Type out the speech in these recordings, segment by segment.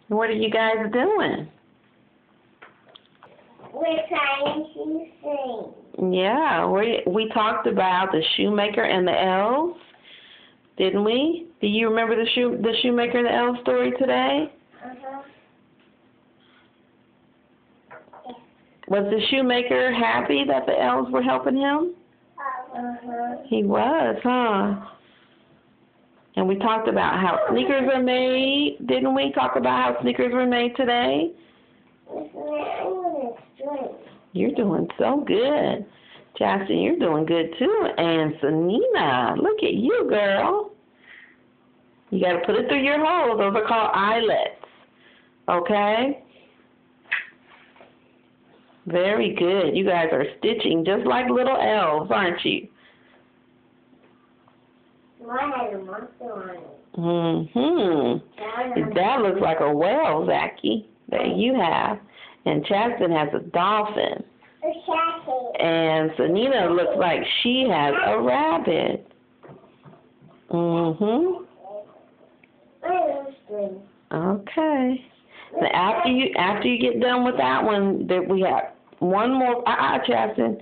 What are you guys doing? We're trying to sing. Yeah, we talked about the shoemaker and the elves, didn't we? Do you remember the shoemaker and the elves story today? Uh-huh. Was the shoemaker happy that the elves were helping him? Uh-huh. He was, huh? And we talked about how sneakers are made, didn't we? Talk about how sneakers were made today? You're doing so good. Justin, you're doing good too. And Sanina, look at you, girl. You got to put it through your hole. Those are called eyelets. Okay? Very good. You guys are stitching just like little elves, aren't you? Mine has a monster on it. Mm-hmm. That looks like a whale, Zachy, that you have. And Chaston has a dolphin. And Sanina looks like she has a rabbit. Mm-hmm. Okay. So after you get done with that one, we have one more. Chaston.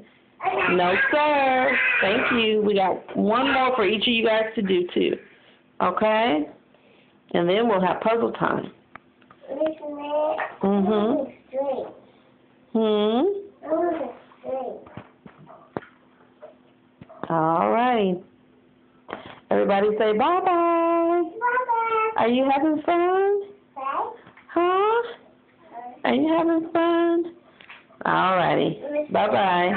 No, sir. Thank you. We got one more for each of you guys to do, too. Okay? And then we'll have puzzle time. Mm-hmm. All right. Everybody say bye-bye. Bye-bye. Are you having fun? Huh? Are you having fun? All righty. Bye-bye.